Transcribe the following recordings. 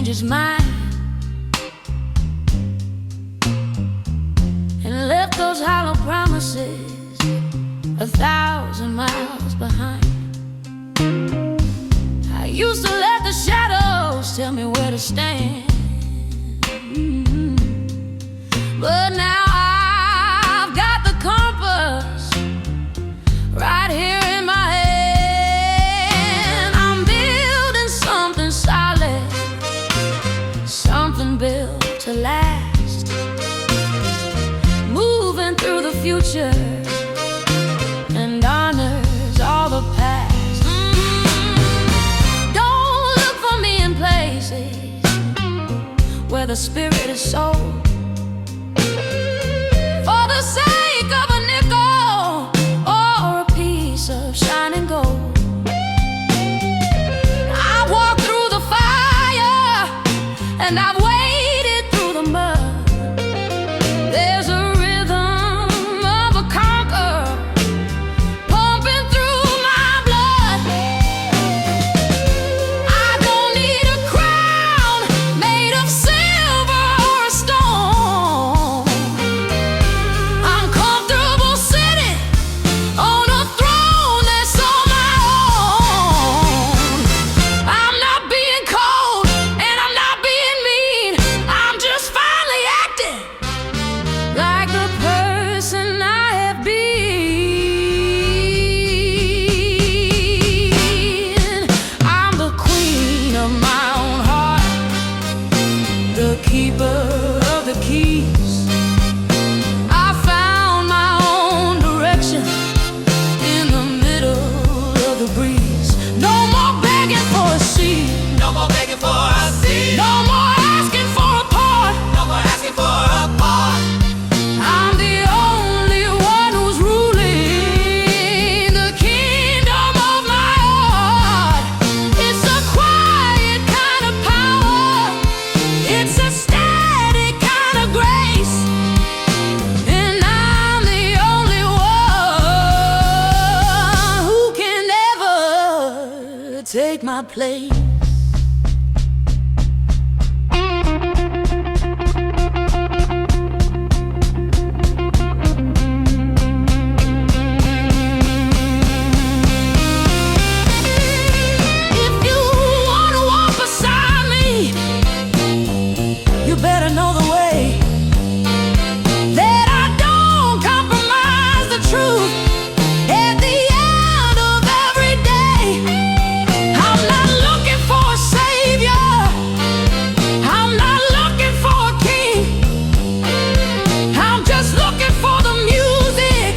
his mind and left those hollow promises 1,000 miles behind. I used to let the shadows tell me where to stand, but now I've got the compass right here in my hand. I'm building something solid, something built to last, moving through the future and honors all the past. Don't look for me in places where the spirit is sold for the sake of a nickel or a piece of shining gold. I walked through the fire and I've waded through the mud. There's a rhythm of a conqueror pumping through my blood. I don't need a crown made of silver or a stone. I'm comfortable sitting on a throne that's all my own. I'm not being cold and I'm not being mean. I'm just finally acting like the person I have been. I'm the queen of my own heart, the keeper of the keys. I found my own direction in the middle of the breeze. No more begging for a seat, No more begging for a seat. no more asking for a part. No more asking for a part. I'm the only one who's ruling the kingdom of my heart. It's a quiet kind of power, it's a steady kind of grace, and I'm the only one who can ever take my place. If you wanna walk beside me, you better know the way, that I don't compromise the truth at the end of every day. I'm not looking for a savior, I'm not looking for a king. I'm just looking for the music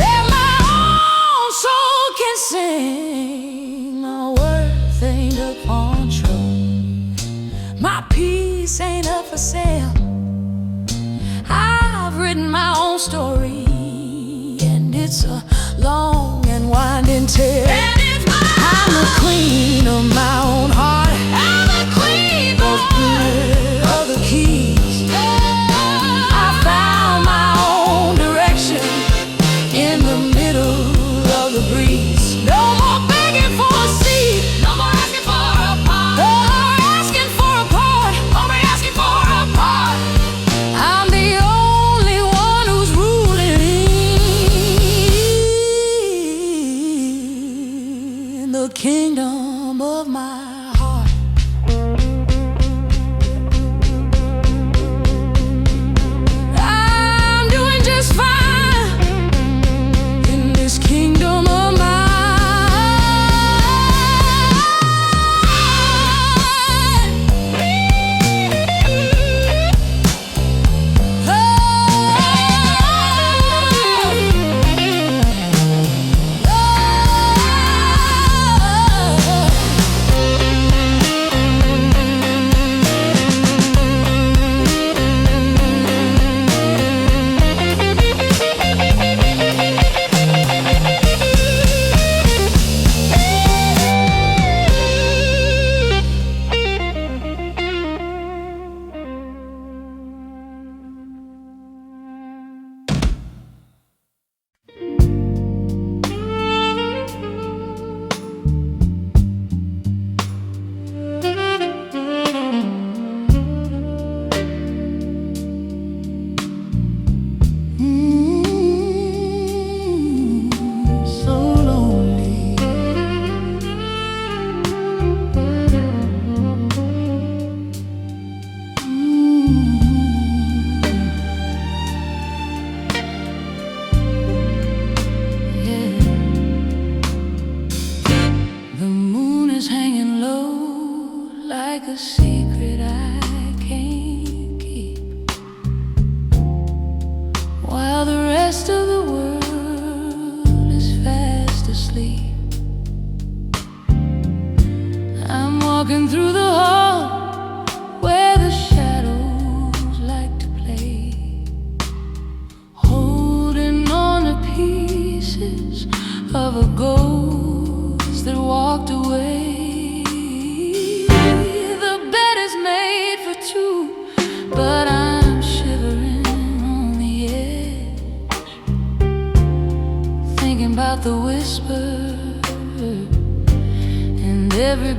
that my own soul can sing. My worth ain't up on truth, my peace ain't up for sale. I've written my own story, and it's a long and winding tale. And it's I'm the queen of my own heart, I'm the queen the queen of the keys. I found my own direction in the middle of the breeze. No more begging for a seat, No more asking for a part. no more asking for a part. Only asking for a part. I'm the only one who's ruling the kingdom of my heart.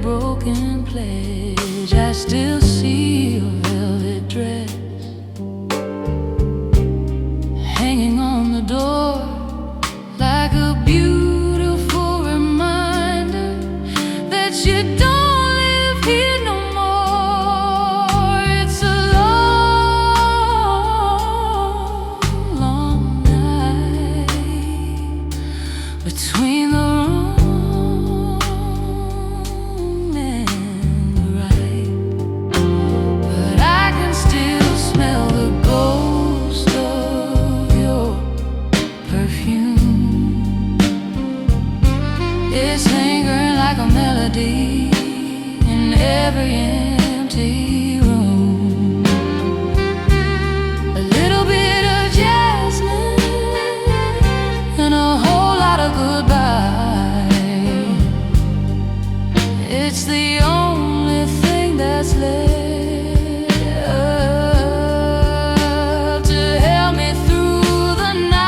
broken pledge. I still see your velvet dress hanging on the door like a beautiful reminder that you don't live here no more. It's a long, long night between the wrong and the right, but I can still smell the ghost of your perfume. It's lingering like a melody in every empty room. A little bit of jasmine and a whole lot of goodbye. It's the only thing that's left to help me through the night.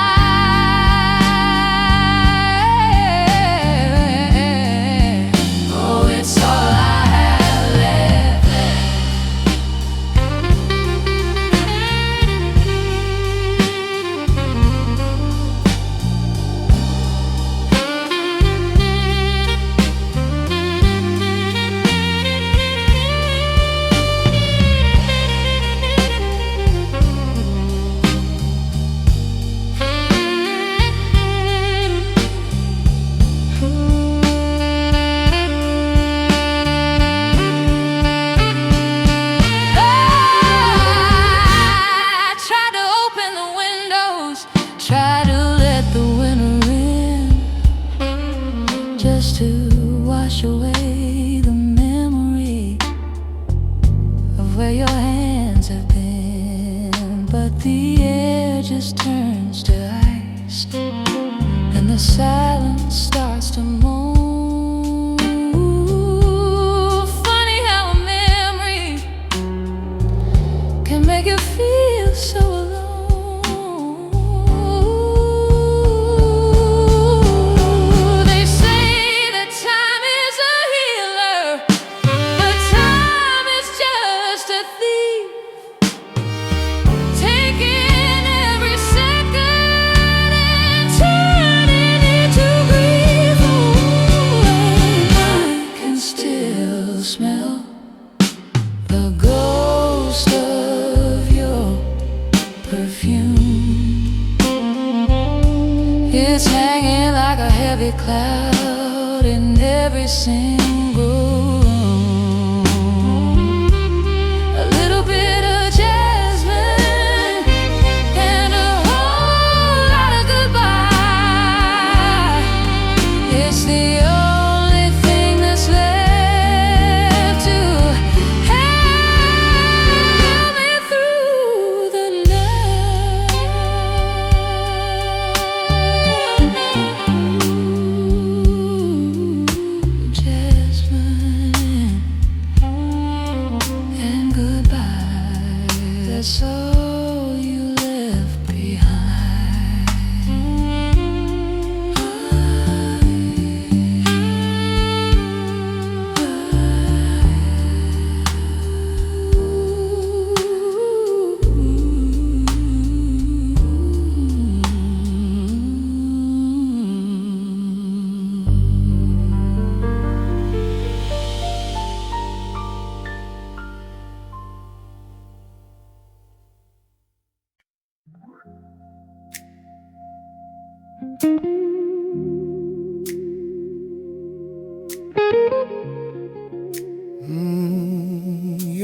Oh, it's all I have left. I try to open the windows, try to let the winter in, just to wash away the memory of where your hands have been. But the air just turns to ice, and the silence starts to moan. Funny how a memory can make you feel so alone. They say that time is a healer, but time is just a thief, taking every second and turning it to grief. Oh, I can still smell the ghost of your perfume. It's hanging like a heavy cloud in every single room. A little bit of jasmine and a whole lot of goodbye. It's the only thing that's left to help me through the night. Jasmine and goodbye. That's all you left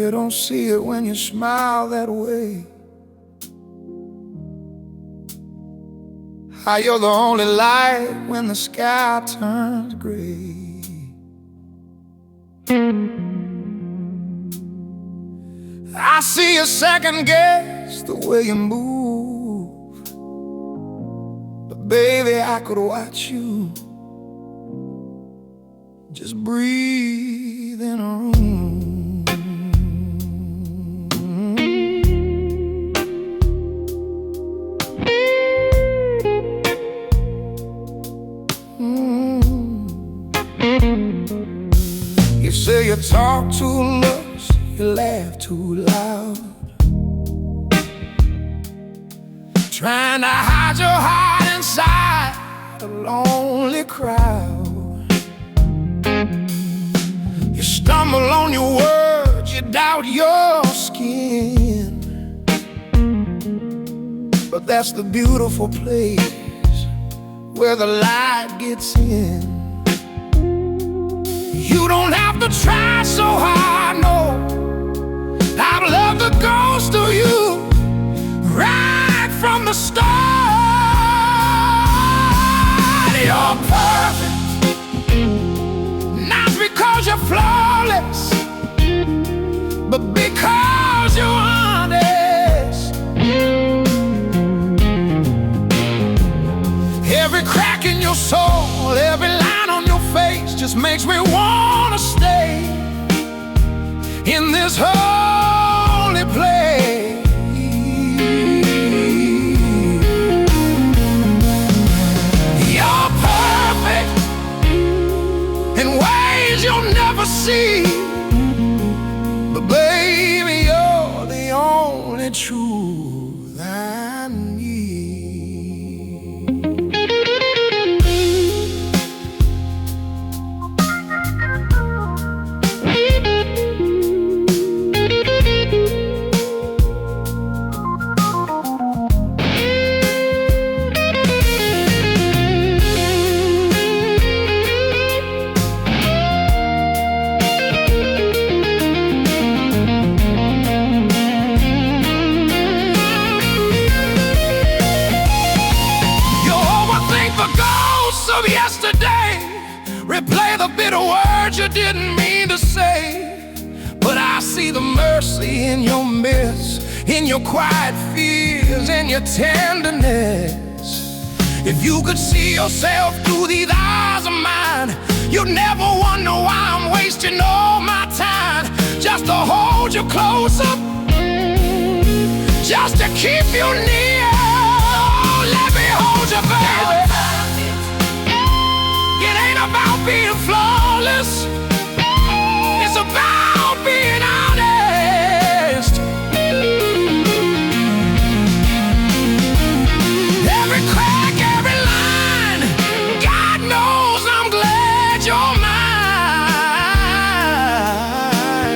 You don't see it when you smile that way. How you're the only light when the sky turns gray. I see you second guess the way you move, but baby, I could watch you just breathe in a room. talk too much, you laugh too loud, trying to hide your heart inside a lonely crowd. You stumble on your words, you doubt your skin, but that's the beautiful place where the light gets in. You don't have to try so hard, no. I've loved the ghost of you right from the start. You're perfect, not because you're flawless, but because you're honest. Every crack in your soul, every line on your face just makes me wanna stay in this holy place. You're perfect in ways you'll never see, but baby, you're the only truth I need. Of yesterday, replay the bitter words you didn't mean to say, but I see the mercy in your mess, in your quiet fears, in your tenderness. If you could see yourself through these eyes of mine, you'd never wonder why I'm wasting all my time just to hold you closer, just to keep you near. Oh, let me hold you, baby. It ain't about being flawless, it's about being honest. Every crack, every line, God knows I'm glad you're mine.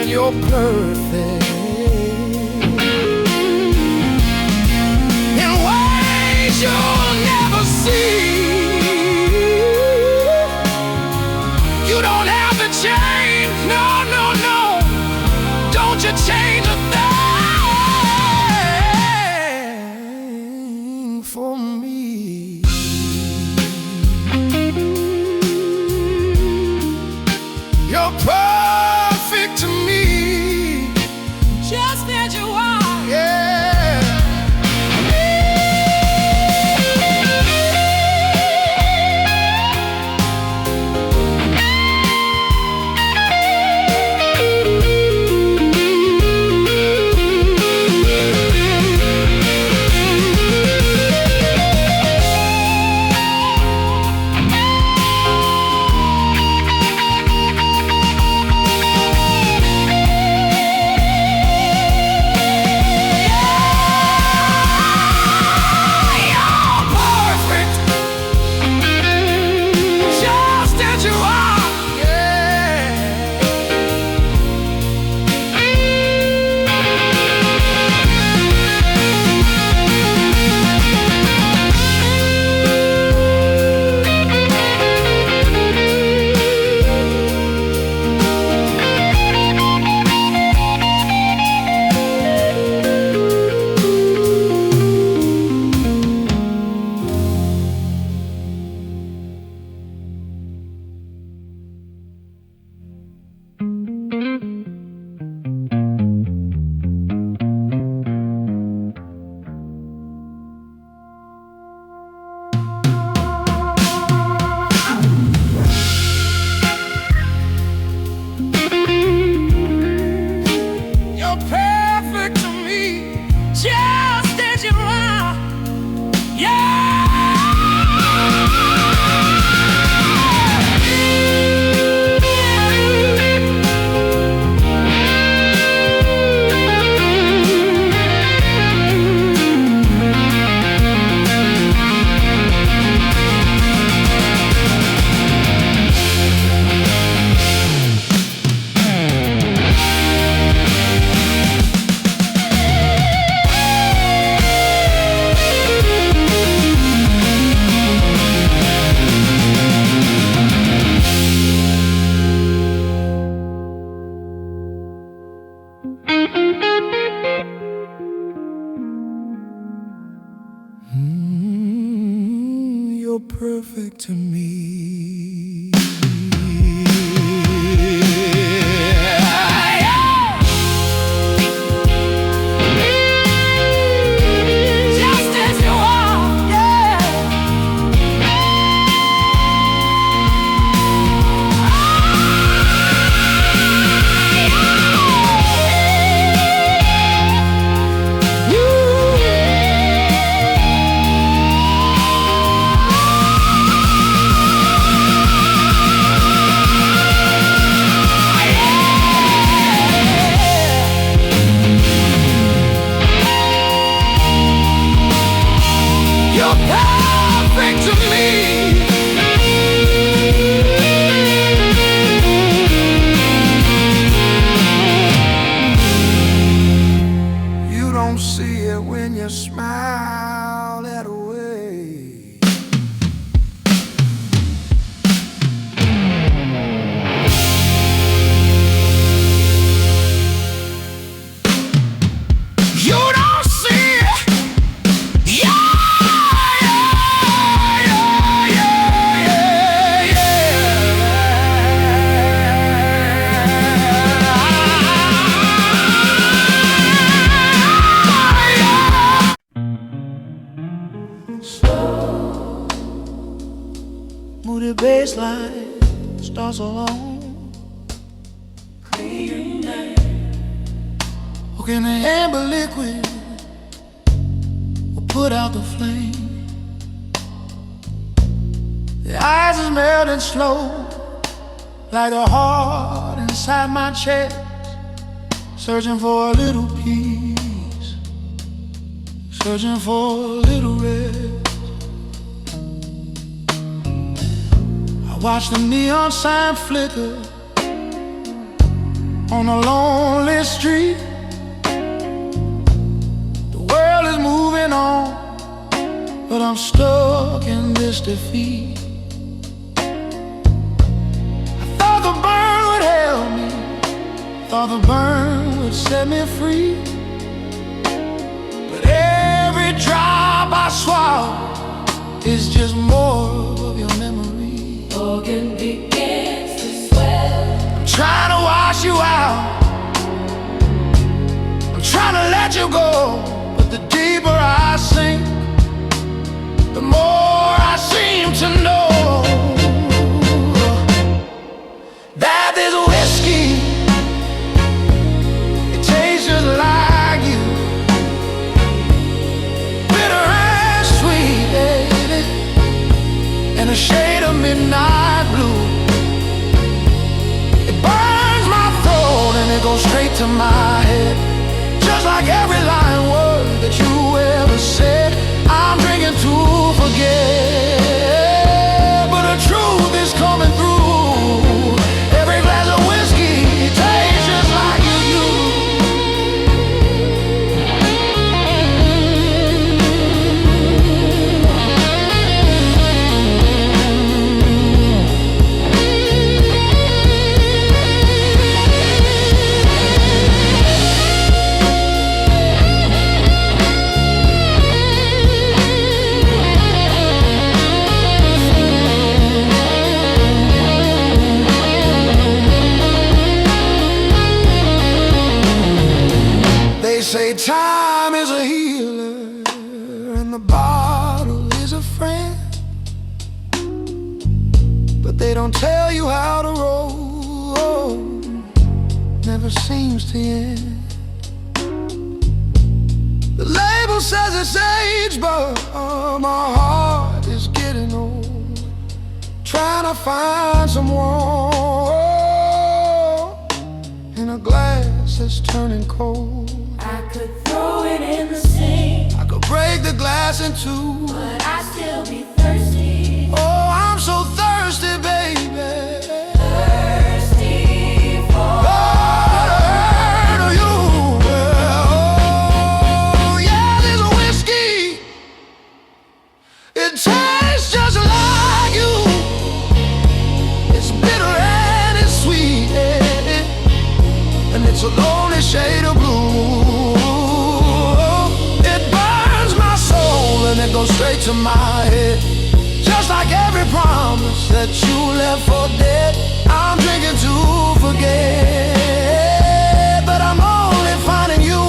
You're perfect in ways you'll never see. You don't have to change, no, no, no. Don't you change a thing for me. You're perfect to me, just as you are, yeah. perfect to me. Just as you are, yeah. You're perfect to me. You don't see it when you smile that way. You don't see it. Moody baseline starts alone. Hooking the amber liquid will put out the flame. The ice is melting slow, like a heart inside my chest, searching for a little peace, searching for a little rest. I watch the neon sign flicker on a lonely street. The world is moving on, but I'm stuck in this defeat. I thought the burn would help me, thought the burn would set me free, but every drop I swallow is just more of your memory. Organ begins to swell. I'm trying to wash you out, I'm trying to let you go, but the deeper I sink, the more I seem to know that this whiskey, it tastes just like you, bitter and sweet, baby, and a shade of midnight blue. It burns my throat and it goes straight to my head, just like every lying word that you ever said. I'm drinking to forget, but the truth is coming through. Every glass of whiskey tastes just like you do. They say time is a healer and the bottle is a friend, but they don't tell you how to roll, never seems to end. The label says it's age, but my heart is getting old, trying to find some warmth in a glass that's turning cold. I could throw it in the sink, I could break the glass in two, but I'd still be thirsty. oh, I'm so thirsty, baby. Thirsty for Oh, the hurt of you. Oh, yeah, this whiskey, it tastes just like you. It's bitter and it's sweet, and it's a lonely shade of blue. It burns my soul and it goes straight to my head, just like every every promise that you left for dead. I'm drinking to forget, but I'm only finding you.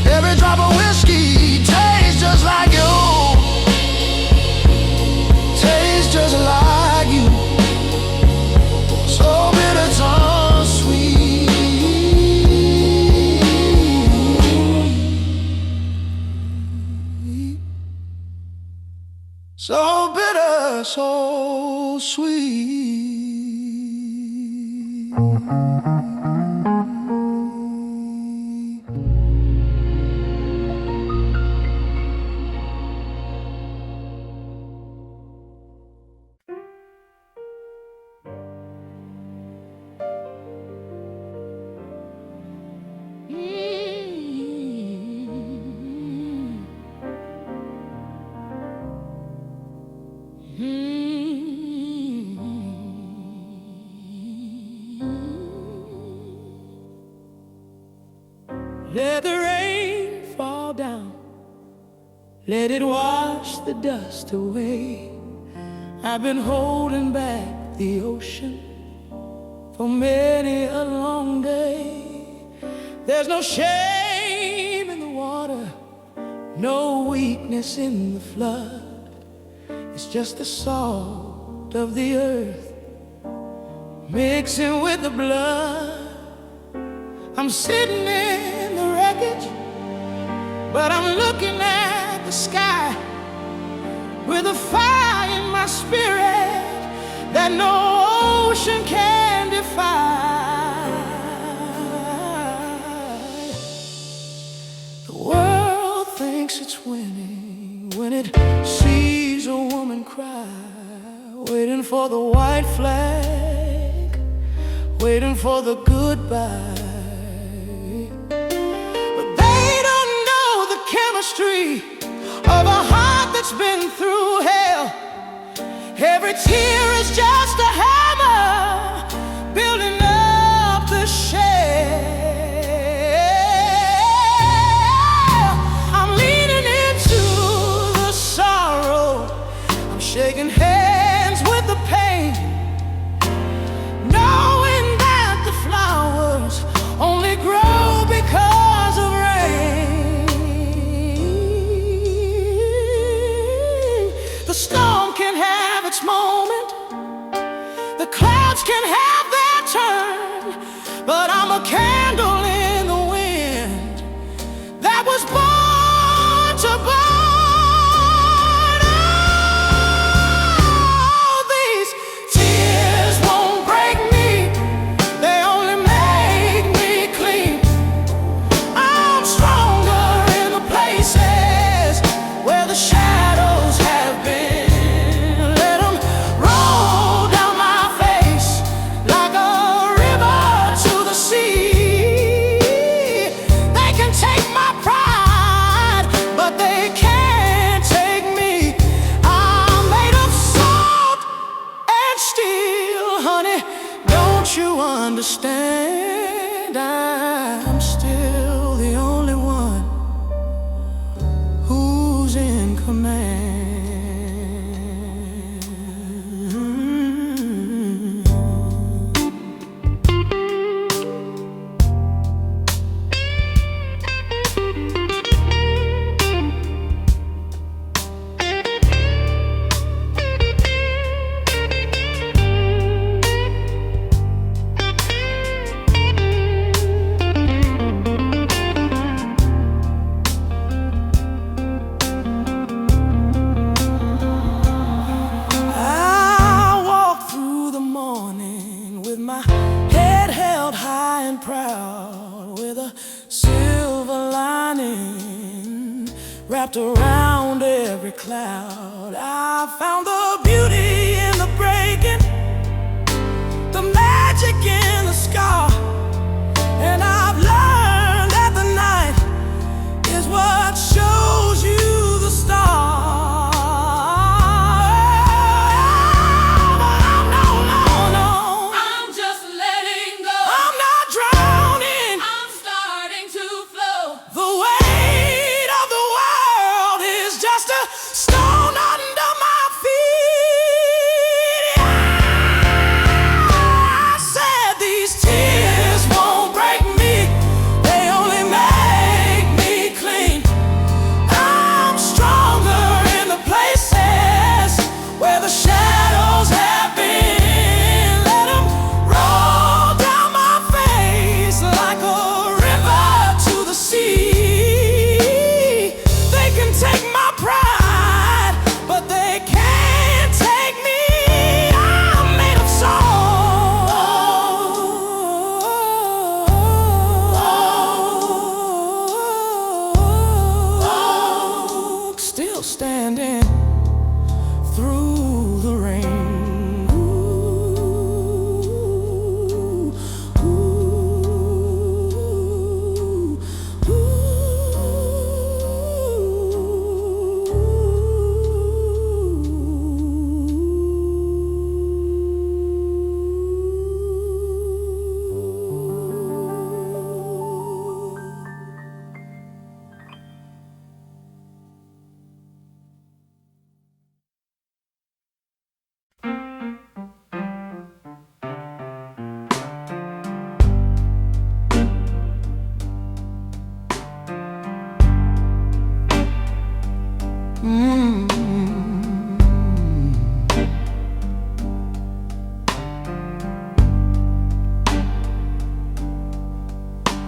Every drop of whiskey tastes just like you. Tastes just like you. So bitter, so sweet. So bitter, so sweet. Let the rain fall down, let it wash the dust away. I've been holding back the ocean for many a long day. There's no shame in the water, no weakness in the flood. It's just the salt of the earth mixing with the blood. I'm sitting in the wreckage, but I'm looking at the sky with a fire in my spirit that no ocean can defy. The world thinks it's winning when it sees a woman cry, waiting for the white flag, waiting for the goodbye. Chemistry of a heart that's been through hell. Every tear is just a hammer building up the shell. I'm leaning into the sorrow, I'm shaking hands with the pain, knowing that the flowers only grow because of rain. The storm can have its moment, the clouds can have their turn, but I'm a candle in the wind that was born to burn. Oh, these tears won't break me, they only make me clean. I'm stronger in the places where the shadows have been. Understand, I'm still the only one who's in command. Wrapped around every cloud, I found the beauty in the breaking, the magic in the scar, and I've learned that the night is what shows you the star. No, I'm just letting go. I'm not drowning, I'm starting to flow. The weight of the world is just a stone under my feet. standing through the rain. Ooh, ooh,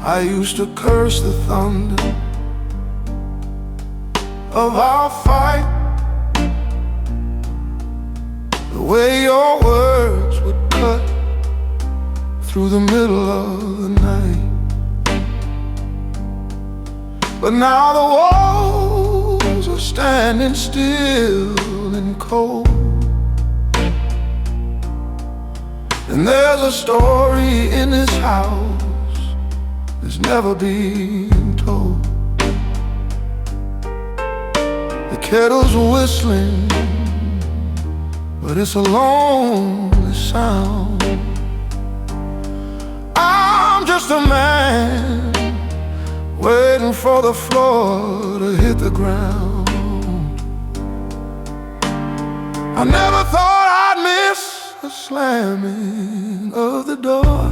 I used to curse the thunder of our fight, the way your words would cut through the middle of the night. But now the walls are standing still and cold, and there's a story in this house that's never been told. The kettle's whistling, but it's a lonely sound. I'm just a man waiting for the floor to hit the ground. I never thought I'd miss the slamming of the door,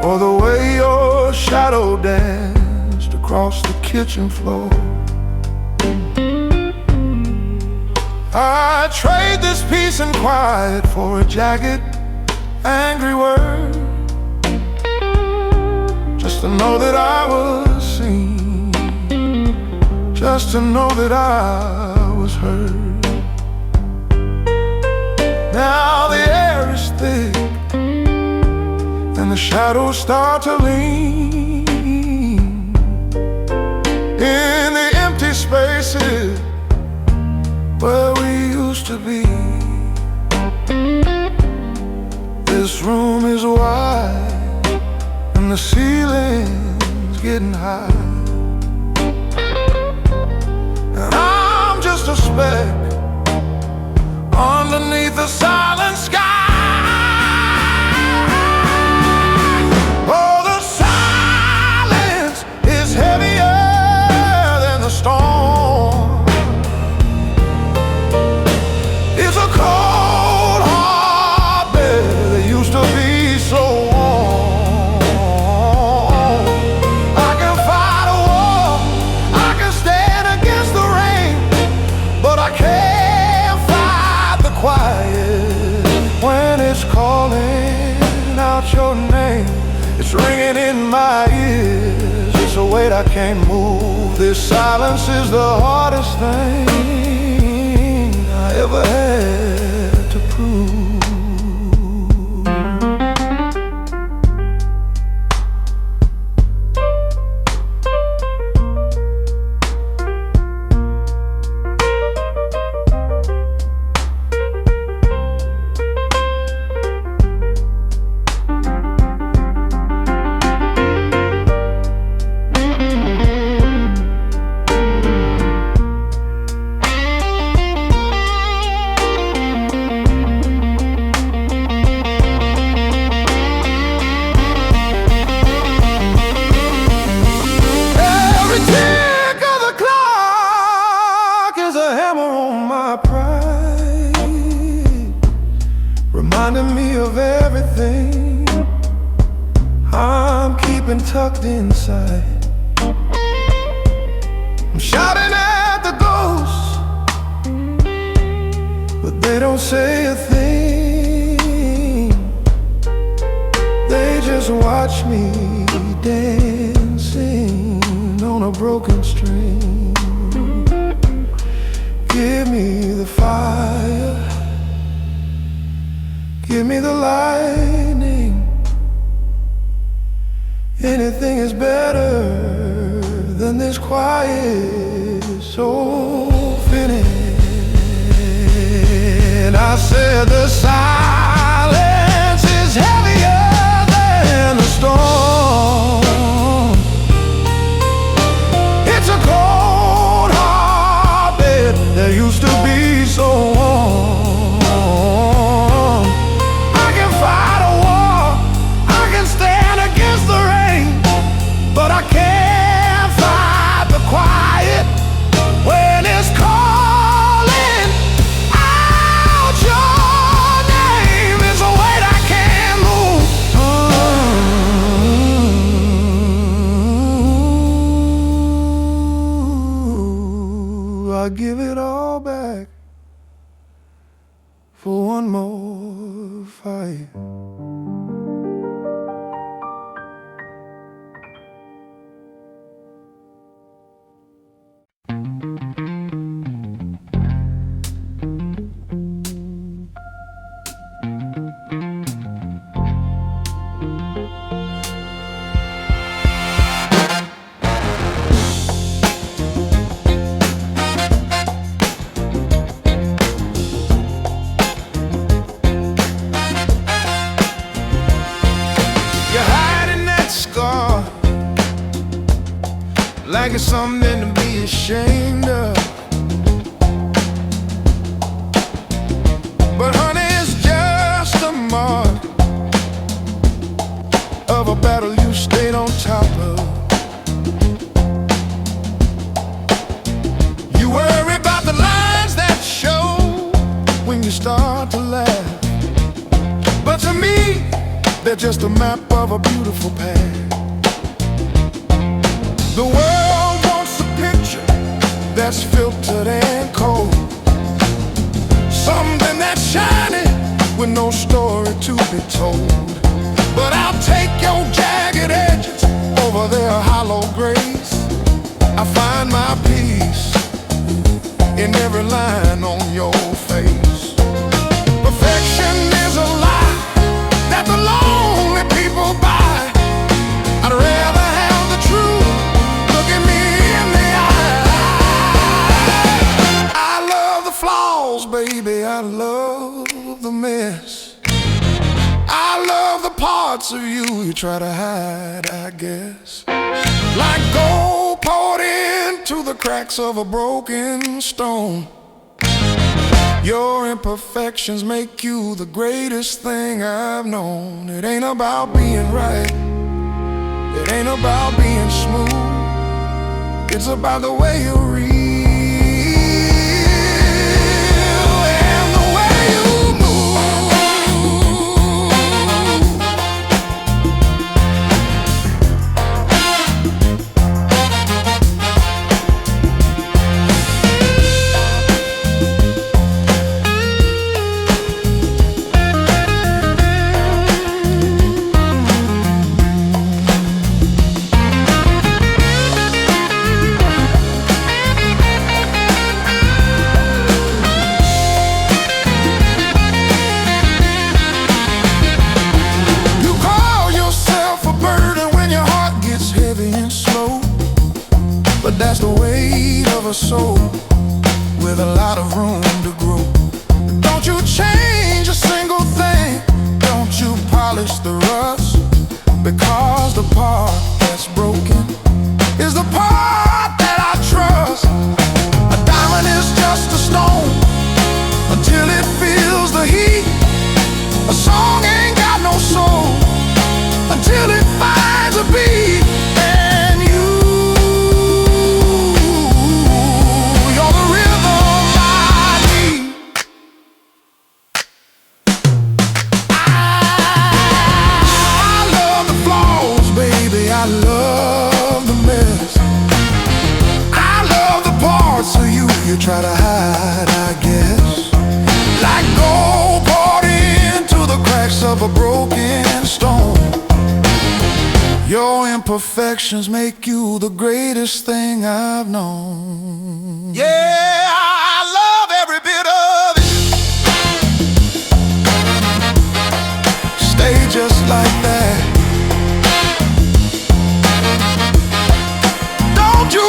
or the way your shadow danced across the kitchen floor. I'd trade this peace and quiet for a jagged, angry word, just to know that I was seen, just to know that I was heard. Now the air is thick and the shadows start to lean in the empty spaces where we used to be. This room is wide and the ceiling's getting high, and I'm just a speck underneath the silent sky. Oh, the silence is heavier than the storm. It's a cold, hard bed that used to be so warm. I can fight a war, I can stand against the rain, but I can't fight the quiet when it's calling out your name. It's ringing in my ears, it's a weight I can't move. This silence is the hardest thing I ever had to prove. Reminding me of everything I'm keeping tucked inside. I'm shouting at the ghosts, but they don't say a thing. They just watch me dancing on a broken string. Give me the fire, give me the lightning. Anything is better than when this quiet is so finished. I said the silence is heavier than the storm. It's a cold hard bed that used to be so warm. I can fight a war, I can stand against the rain, but I can't fight the quiet when it's calling out your name. It's a weight I can't move. I give it all back for one more fight. Like it's something to be ashamed of, but honey, it's just a mark of a battle you stayed on top of. You worry about the lines that show when you start to laugh, but to me, they're just a map of a beautiful path. The world wants a picture that's filtered and cold, something that's shiny with no story to be told. But I'll take your jagged edges over their hollow grace. I find my peace in every line on your face. Perfection is a lie that the lonely people buy. I'd rather have the truth. Look at me in the eye. I love the flaws, baby, I love the mess. I love the parts of you try to hide, I guess. Like gold poured into the cracks of a broken stone. Your imperfections make you the greatest thing I've known. It ain't about being right, it ain't about being smooth. It's about the way you read and the way you that's the weight of a soul with a lot of room to grow. Don't you change a single thing, don't you polish the rust, because the part that's broken is the part that I trust. A diamond is just a stone until it feels the heat. A song ain't got no soul until it finds a beat. You try to hide, I guess. Like gold poured into the cracks of a broken stone. Your imperfections make you the greatest thing I've known. Yeah, I love every bit of it. Stay just like that. Don't you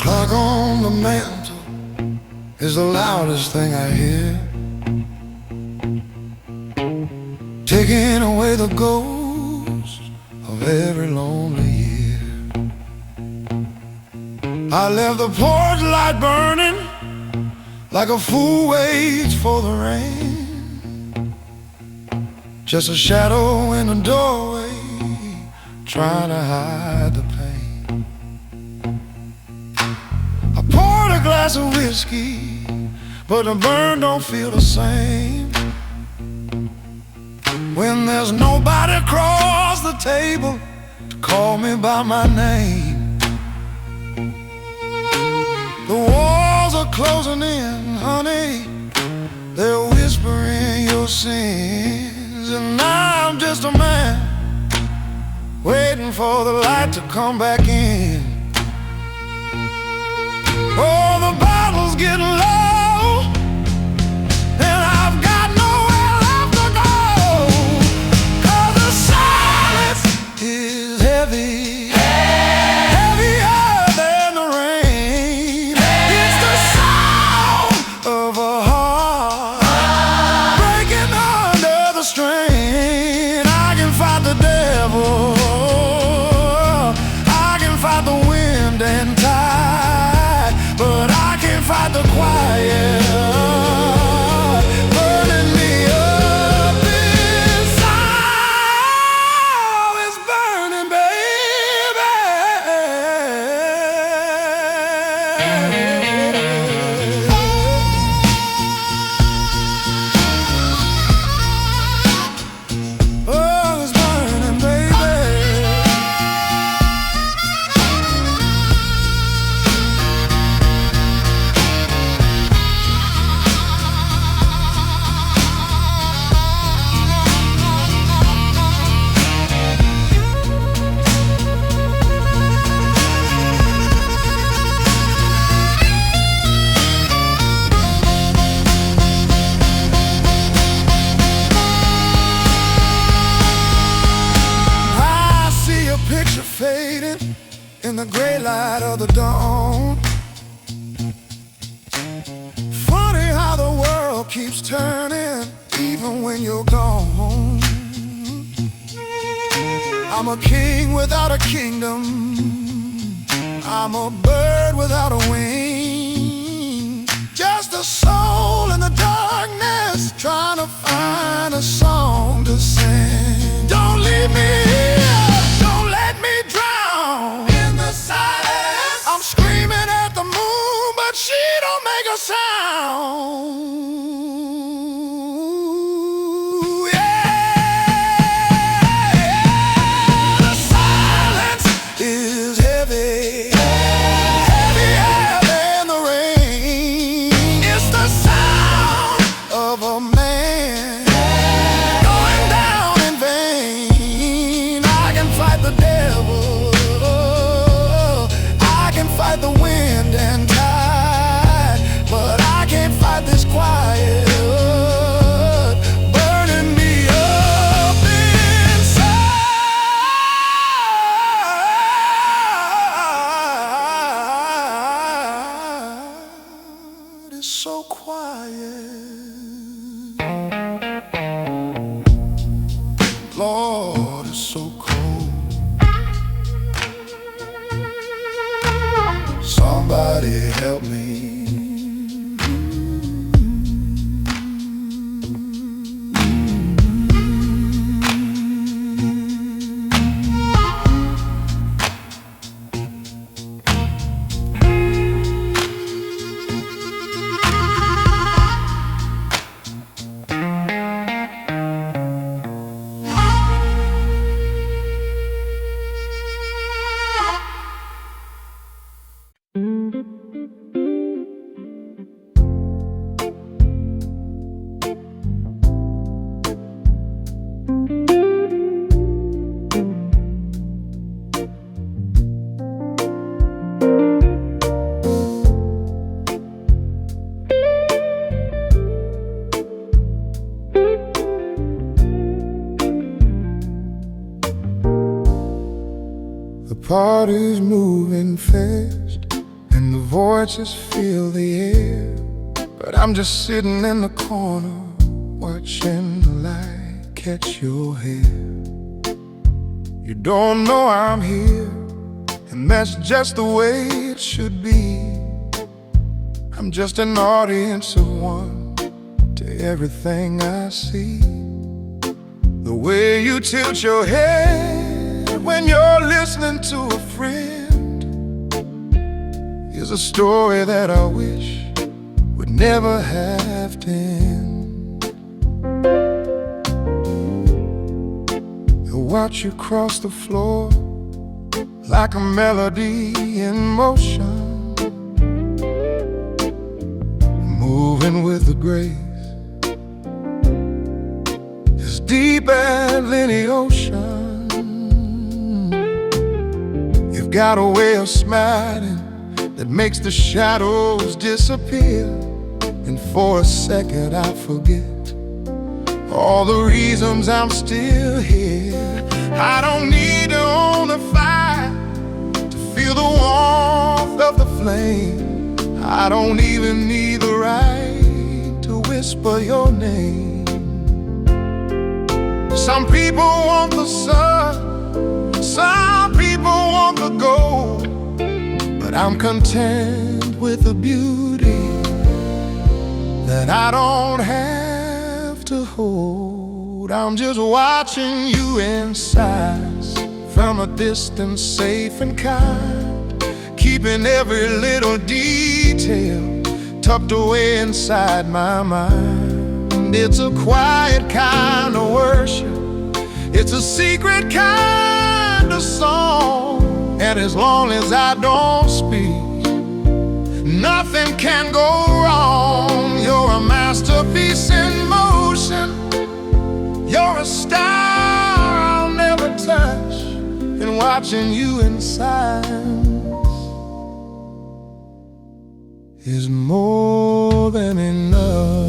Clock on the mantle is the loudest thing I hear, taking away the ghost of every lonely year. I left the porch light burning like a fool waits for the rain, just a shadow in the doorway trying to hide the pain. I poured a glass of whiskey, but the burn don't feel the same when there's nobody across the table to call me by my name. The walls are closing in, honey, they're whispering your sins, and I'm just a man waiting for the light to come back in. Oh, the bottle's getting low, and I've got nowhere left to go, 'cause the silence is heavy, heavier than the rain. It's the sound of a heart breaking under the strain. I can fight the devil, I can fight the wind and tide, but I can't fight the quiet burning me up inside. Oh, it's burning, baby. Oh, it's burning, baby. I see a picture fading in the gray light of the dawn. Funny how the world keeps turning even when you're gone. I'm a king without a kingdom, I'm a bird without a wing, just a soul in the darkness trying to find a song to sing. Don't leave me here, don't let me drown in the silence. I'm screaming at the moon, but she don't make a sound. The silence is heavy, heavier than the rain. It's the sound of a man going down in vain. I can fight the devil, I can fight the wind and tide, but I can't fight this quiet burning me up inside. It's so quiet, Lord, it's so cold. Somebody help me. The party's moving fast, and and the voices fill the air. But I'm just sitting in the corner, watching the light catch your hair. You don't know I'm here, and that's just the way it should be. I'm just an audience of one to everything I see. The way you tilt your head when you're listening to a friend is a story that I wish would never have to end. I'll watch you cross the floor like a melody in motion, moving with the grace as deep as any ocean. You've got a way of smiling that makes the shadows disappear, and for a second I forget all the reasons I'm still here. I don't need to own a fire to feel the warmth of the flame. I don't even need the right to whisper your name. Some people want the sun, some people want the gold, but I'm content with the beauty that I don't have to hold. I'm just watching you in silence from a distance, safe and kind, keeping every little detail tucked away inside my mind. It's a quiet kind of worship, it's a secret kind of song, and as long as I don't speak, nothing can go wrong. You're a masterpiece in motion, you're a star I'll never touch, and watching you in silence is more than enough.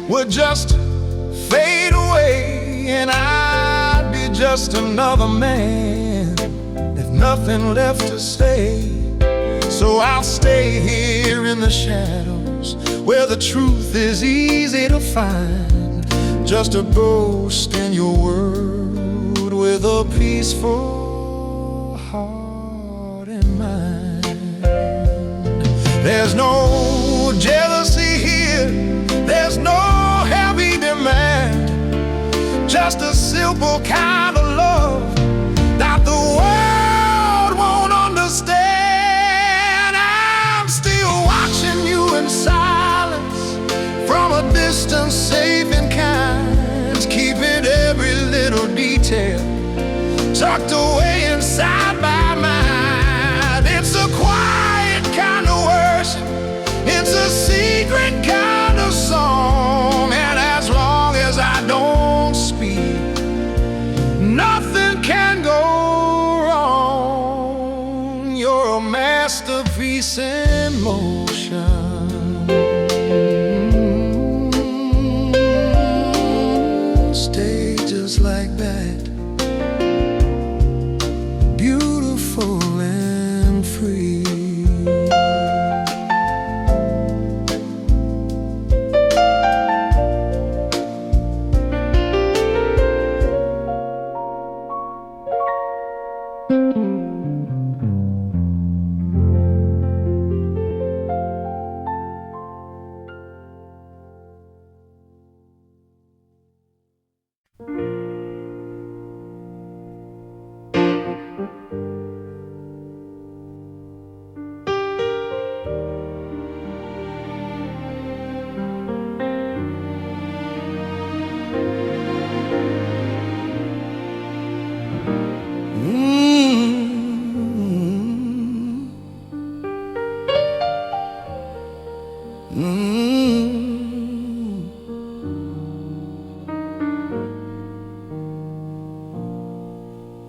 Would just fade away, and I'd be just another man with nothing left to say. So I'll stay here in the shadows where the truth is easy to find, just a ghost in your world with a peaceful heart and mind. There's no jealousy here, there's no heavy demand, just a simple kind of love that the world won't understand. I'm still watching you in silence from a distance, safe and kind, keeping every little detail tucked away inside my mind. It's a quiet kind of worship, it's a secret kind of song, and as long as I don't speak, nothing can go wrong. You're a masterpiece in motion. Stay just like that,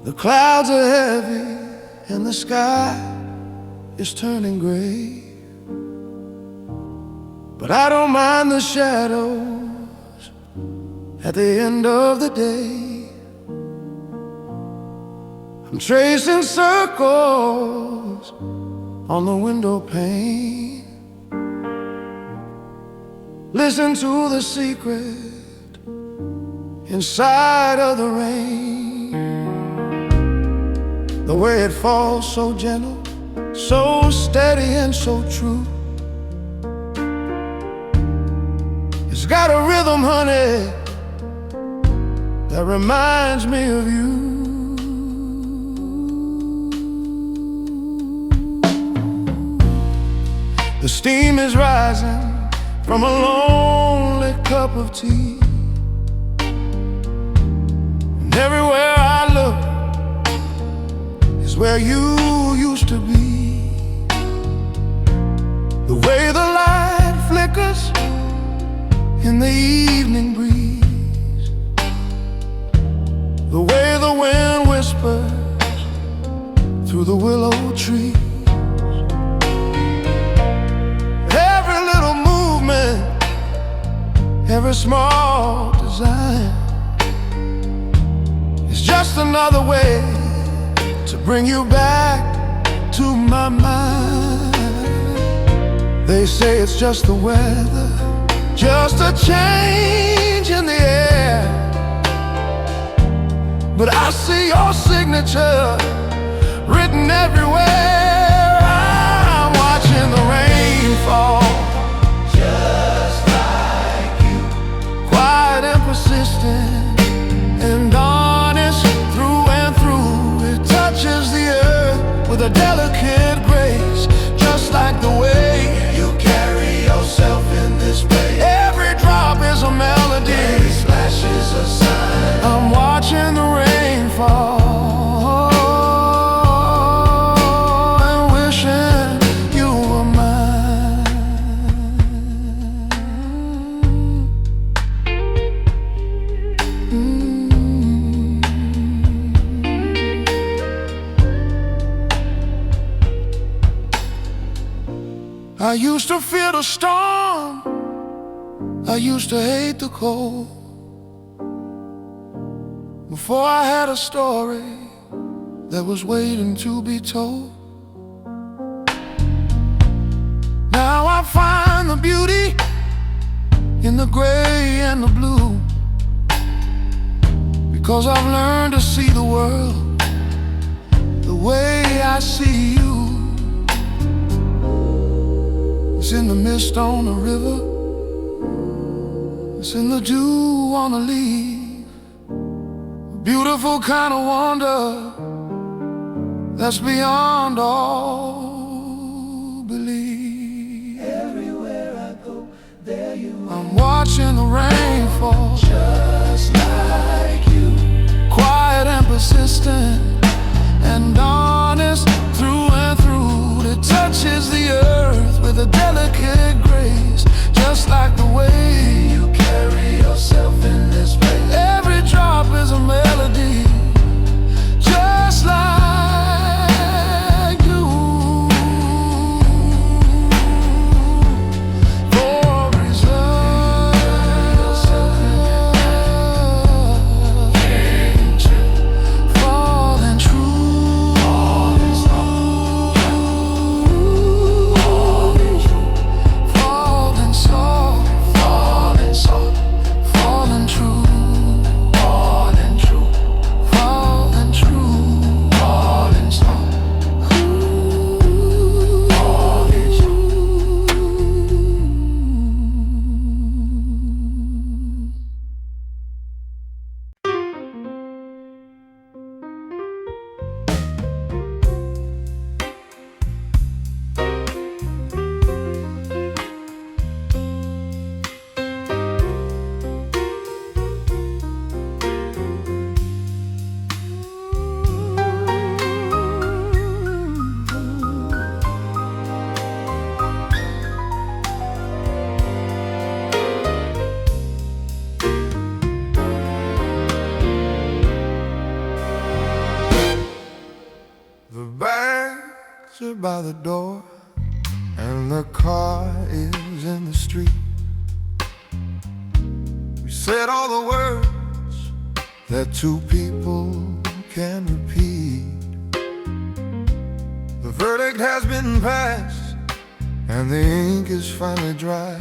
The clouds are heavy and the sky is turning gray, but I don't mind the shadows at the end of the day. I'm tracing circles on the window pane. Listen to the secret inside of the rain. The way it falls so gentle, so steady and so true. It's got a rhythm, honey, that reminds me of you. The steam is rising from a lonely cup of tea, and everywhere I look is where you used to be. The way the light flickers in the evening breeze, the way the wind whispers through the willow tree. Every little movement, every small design is just another way to bring you back to my mind. They say it's just the weather, just a change in the air, but I see your signature written everywhere. I'm watching the rain fall, just like you, quiet and persistent and honest through and through. It touches the earth with a delicate grace, just like the way you carry yourself in this place. Every drop is a melody, every splash is a sign. I'm watching the rain fall and wishing you were mine. I used to fear the storm, I used to hate the cold, before I had a story that was waiting to be told. Now I find the beauty in the gray and the blue, because I've learned to see the world the way I see you. It's in the mist on the river, it's in the dew on the leaf, a beautiful kind of wonder that's beyond all belief. Everywhere I go, there you are. I'm watching the rain fall, just like you, quiet and persistent and honest through and through. It touches the earth with a delicate grace, just like the way you carry yourself in this place. Every drop is a melody, just like you. For reserve, falling true. by the door, and the car is in the street. We said all the words that two people can repeat. The verdict has been passed, and the ink is finally dry.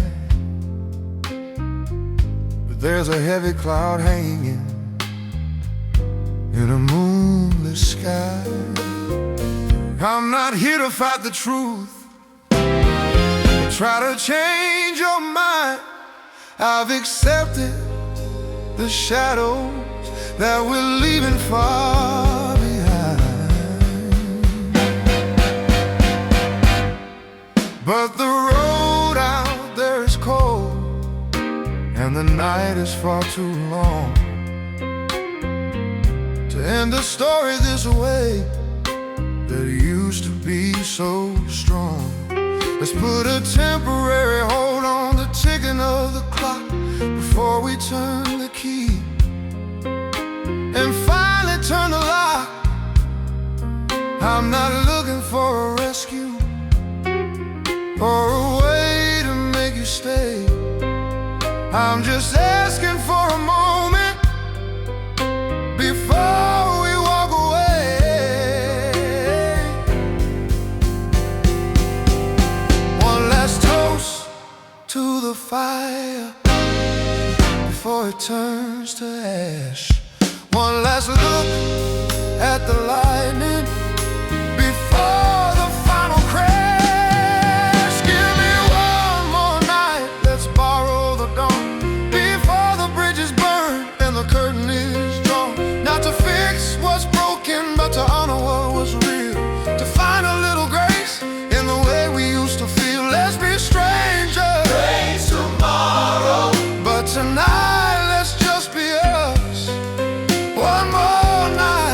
But there's a heavy cloud hanging in a moonless sky. I'm not here to fight the truth, try to change your mind. I've accepted the shadows that we're leaving far behind. But the road out there is cold, and the night is far too long to end the story this way that used to be so strong. Let's put a temporary hold on the ticking of the clock before we turn the key and finally turn the lock. I'm not looking for a rescue or a way to make you stay. I'm just asking for a moment before we walk away. One last toast to the fire before it turns to ash. One last look at the lightning before the final crash. Give me one more night, let's borrow the dawn before the bridges burn and the curtain is drawn. Not to fix what's broken, but to honor what was real, to find a little grace in the way we used to feel. Let's be strangers, grace tomorrow, but tonight let's just be us. One more night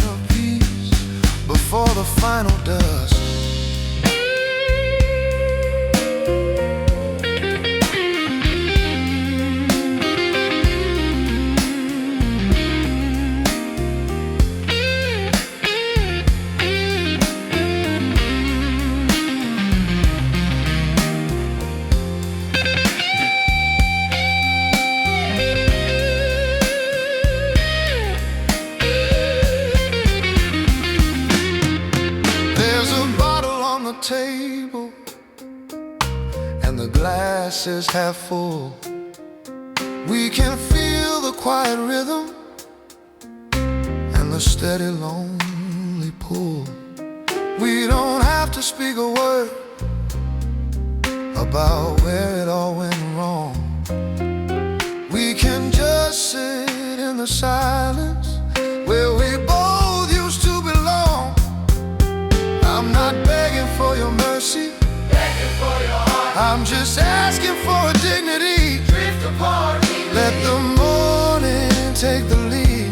of peace before the final dust. Table and the glass is half full. We can feel the quiet rhythm and the steady lonely pull. We don't have to speak a word about where it all went wrong. We can just sit in the silence where we both used to belong. I'm not begging for your mercy, begging for your heart. I'm just asking for a dignity. Drift apart, let the morning take the lead.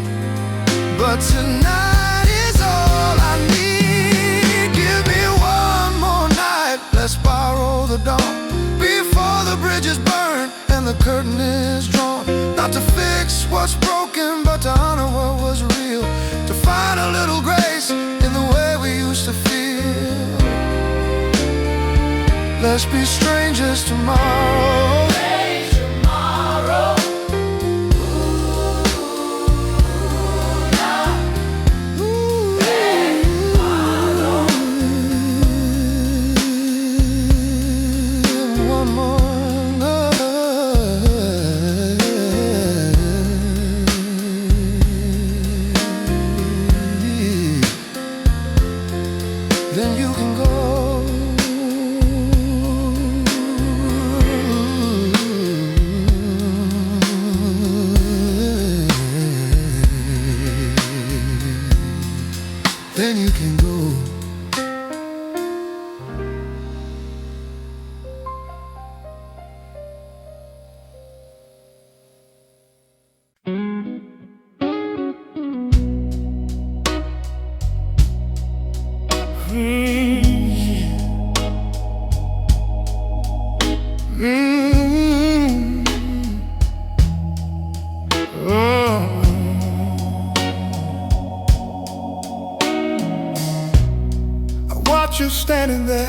But tonight is all I need. Give me one more night, let's borrow the dawn before the bridges burn and the curtain is drawn. Not to fix what's broken, but to honor what was real, to find a little grace in the way we used to feel. Let's be strangers tomorrow. Tomorrow. One more night, then you can go.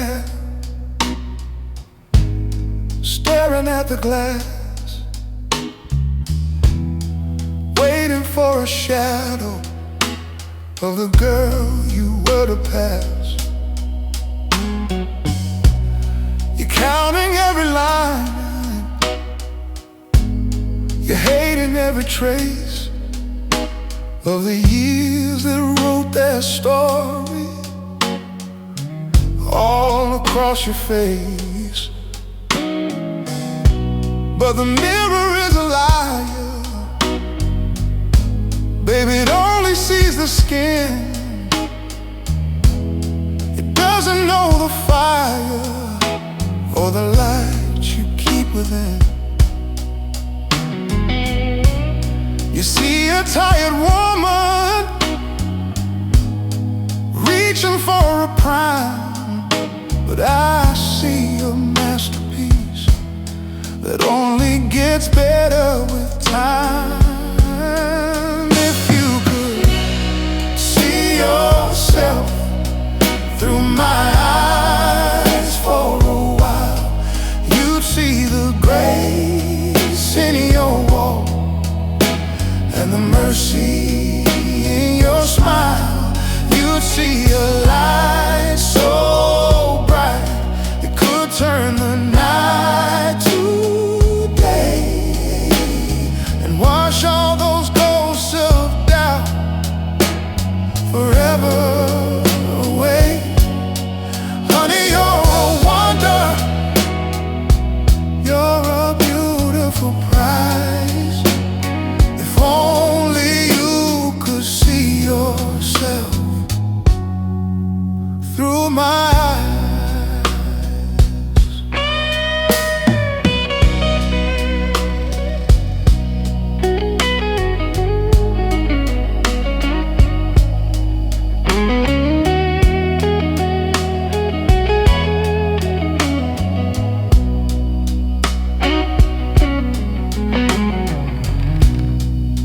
there, staring at the glass, waiting for a shadow of the girl you were to pass. You're counting every line, you're hating every trace of the years that wrote their story all across your face. But the mirror is a liar, baby, it only sees the skin. It doesn't know the fire or the light you keep within. You see a tired woman reaching for a prime, but I see a masterpiece that only gets better with time. If you could see yourself through my eyes for a while, you'd see the grace in your walk and the mercy in your smile. You'd see a light so bright it could turn the night to day and wash all those ghosts of doubt forever away. Honey, you're a wonder, you're a beautiful prize. If only you could see yourself through my eyes.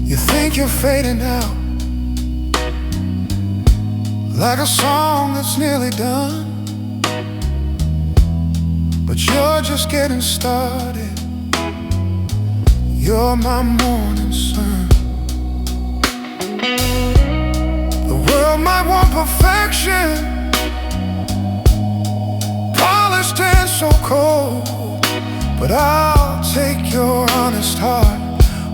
You think you're fading out like a song that's nearly done, but you're just getting started. You're my morning sun. The world might want perfection, polished and so cold, but I'll take your honest heart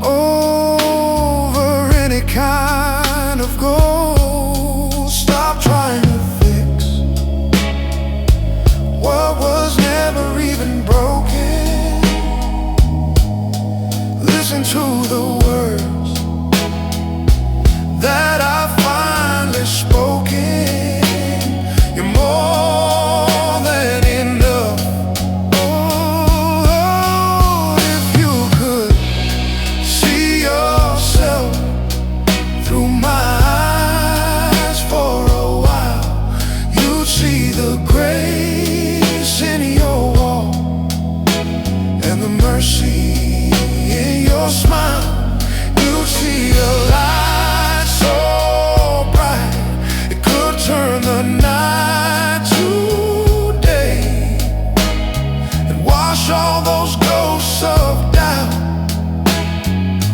over any kind of gold. Stop trying to fix what was never even broken. Listen to the words that I finally spoken. You're more than enough. Oh, if you could see yourself through my eyes for a while, you'd see the grace in your walk and the mercy in your smile. You'd see a light so bright it could turn the night to day and wash all those ghosts of doubt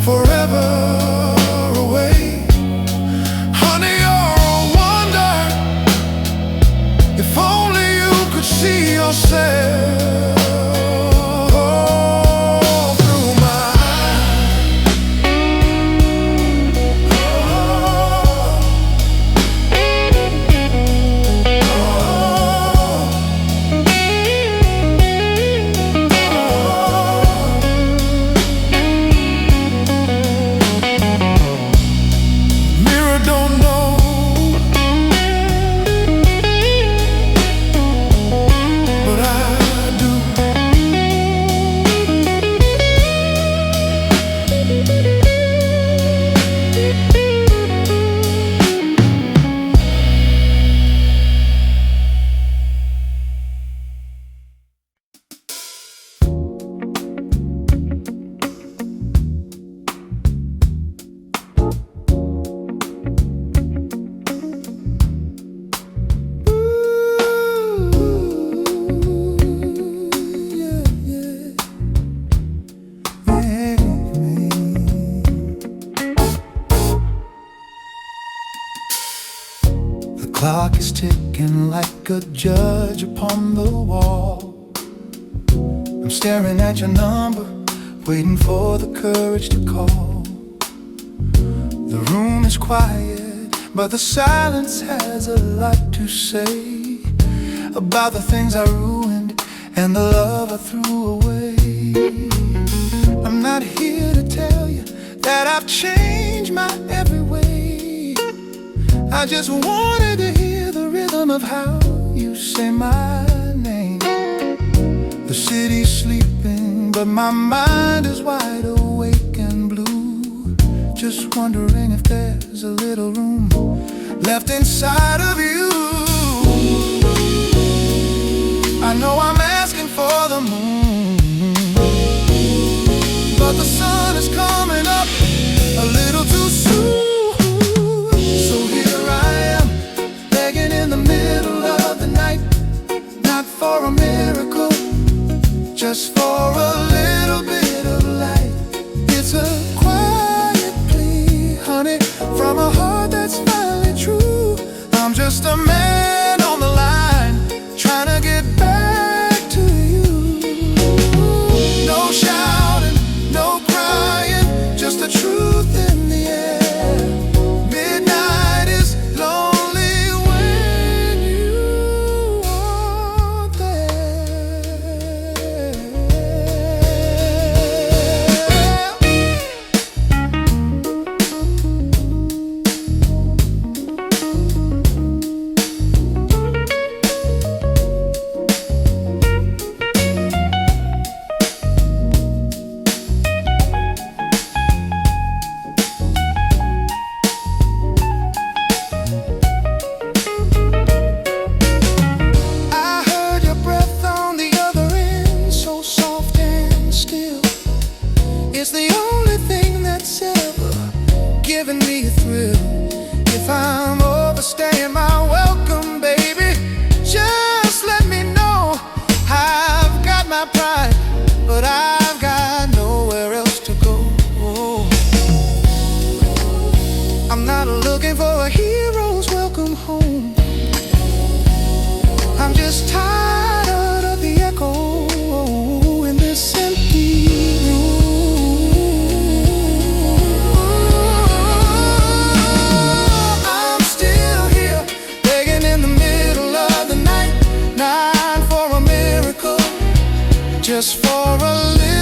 forever away. Honey, you're a wonder, if only you could see yourself through my eyes. Mirror don't know, but I do. is ticking like a judge upon the wall. I'm staring at your number, waiting for the courage to call. The room is quiet, but the silence has a lot to say about the things I ruined and the love I threw away. I'm not here to tell you that I've changed my every way. I just wanted to hear the rhythm of how you say my name. The city's sleeping, but my mind is wide awake and blue, just wondering if there's a little room left inside of you. I know I'm asking for the moon, but the sun is coming up a little too soon. So here I am, begging in the middle of the night, not for a miracle, just for a little bit of light. It's a quiet plea, honey, from a heart that's finally true. I'm just a man on the line, trying to get back to you. No shouting, no crying, just the truth in the air. Midnight is lonely when you are there. I heard your breath on the other end, so soft and still. It's the only thing that's ever given me a thrill. If I'm overstaying my welcome, baby, just let me know. I've got my pride, but I've got nowhere else to go. I'm not looking for a hero's welcome home. I'm just tired of the echo in this empty room. I'm still here, begging in the middle of the night, not for a miracle, just for a little